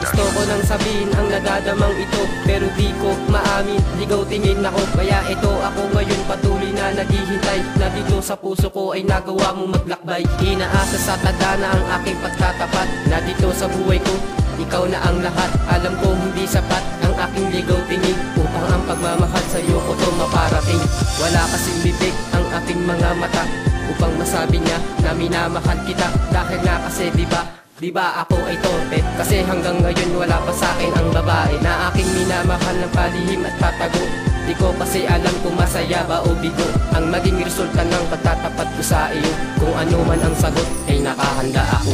Gusto ko nang sabihin ang nadadamang ito, pero di ko maamin, ligaw tingin ako. Kaya ito ako ngayon patuloy na naghihintay, na dito sa puso ko ay nagawa mo maglakbay. Inaasa sa tadhana ang aking pagtatapat, na dito sa buhay ko ikaw na ang lahat. Alam ko hindi sapat ang aking ligaw tingin, upang ang pagmamahal sa'yo ko to maparating. Wala kasing bibig ang aking mga mata, upang masabi niya na minamahal kita. Dahil nga kasi Diba ako ay torpe, kasi hanggang ngayon wala pa sa'kin ang babae na aking minamahal ng palihim at patago. Di ko kasi alam kung masaya ba o bigo ang maging resulta ng pagtatapat ko sa iyo. Kung ano man ang sagot ay nakahanda ako.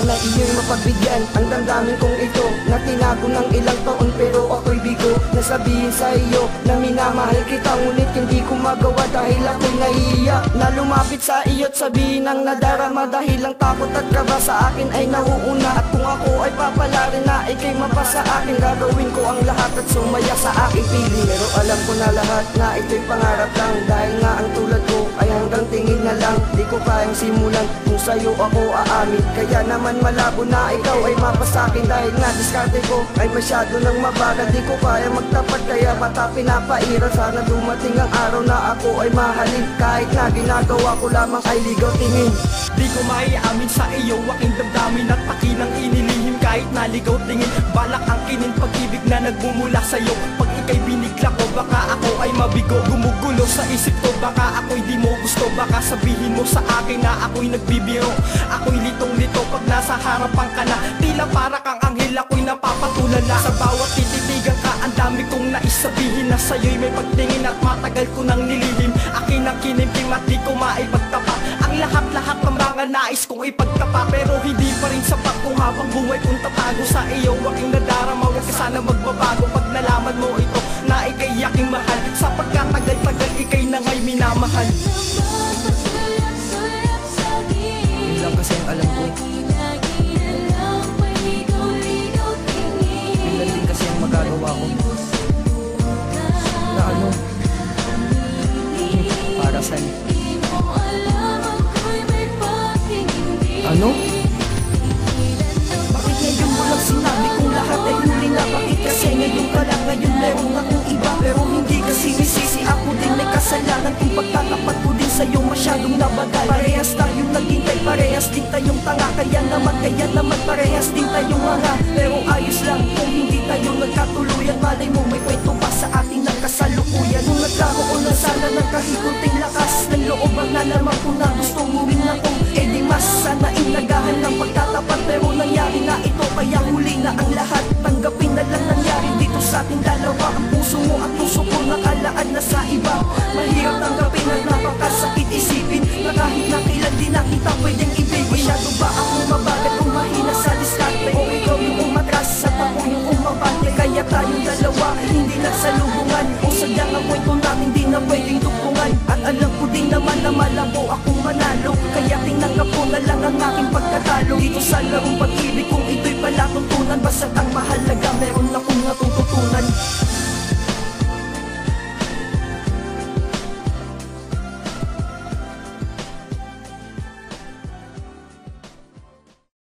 Na iyo'y mapagbigyan ang damdamin kong ito, na tinago ng ilang taon pero ako'y bigo. Nasabihin sa iyo na minamahal kita, ngunit hindi ko magawa dahil ako'y nahihiya na lumapit sa iyo't sabihin ang nadarama. Dahil ang takot at kaba sa akin ay nauuna, at kung ako ay papalarin na ika'y mapasa akin, gagawin ko ang lahat at sumaya sa aking piling. Pero alam ko na lahat na ito'y pangarap lang, dahil nga ang tulad ko ay hanggang tingin na lang. Di ko kayang simulan kung sa'yo ako aamin, kaya naman malabo na ikaw ay mapasakin. Dahil nga diskarte ko ay masyado nang mabagal, di ko kaya magtapat kaya bata pinapaira. Sana dumating ang araw na ako ay mahalin, kahit na ginagawa ko lamang ay ligaw tingin. Di ko maiamin sa iyo aking damdamin at pakinang inilihim, kahit naligaw tingin. Balak ang kinin pag-ibig na nagmumula sa'yo. Pag ika'y binigla ko baka ako ay mabigo. Gumugulo sa isip ko baka ako'y di mo gusto. Baka sabihin mo sa akin na ako'y nagbibiro. Ako'y litong-lito pag nasa harapan ka na, tila para kang anghel ako'y napapatulala. Sa bawat tititigan ka ang dami kong naisabihin, na sa'yo'y may pagtingin at matagal ko nang nilihim. Akin ang kinimkim at di ko maipagtapa ang lahat-lahat ng mga nais kong ipagtapa. Pero hindi pa rin sapat kung habang buhay kong tatago sa iyo aking nadarama. Huwag ka sana magbabago pag nalaman mo ito, na ika'y aking mahal. Sa pagkatagal-tagal ika'y nangay minamahal. Yun lang kasi ang alam ko, yun lang din kasi ang magagawa ko, na ano, para sa'yo. Ano? Bakit ngayon mo lang sinabi kung lahat ay huli na? Bakit kasi ngayon ka lang, ngayon meron akong iba? Pero hindi kasi nisisi ako din may kasalanan, kung pagtatapat ko din sa'yo masyadong nabagal. Parehas tayong naghintay, parehas din tayong tanga, kaya naman parehas din tayong mga. Pero ayos lang kung hindi tayo nagkatuluyan, malay mo may kwento pa sa ating nagkasalukuyan. Kung nagkaroon na sana ng kahit kunting lakas ng loob, ang nalaman ko na gustong uwing na kong di mas sana inagahan ng pagtatapat. Pero nangyari na ito kaya huli na ang lahat. Tanggapin na lang nangyari dito sa ating dalawa. Ang puso mo at puso ko nakalaan na sa iba. Mahirap tanggapin at napakasakit isipin, na kahit na kailan di na kita pwedeng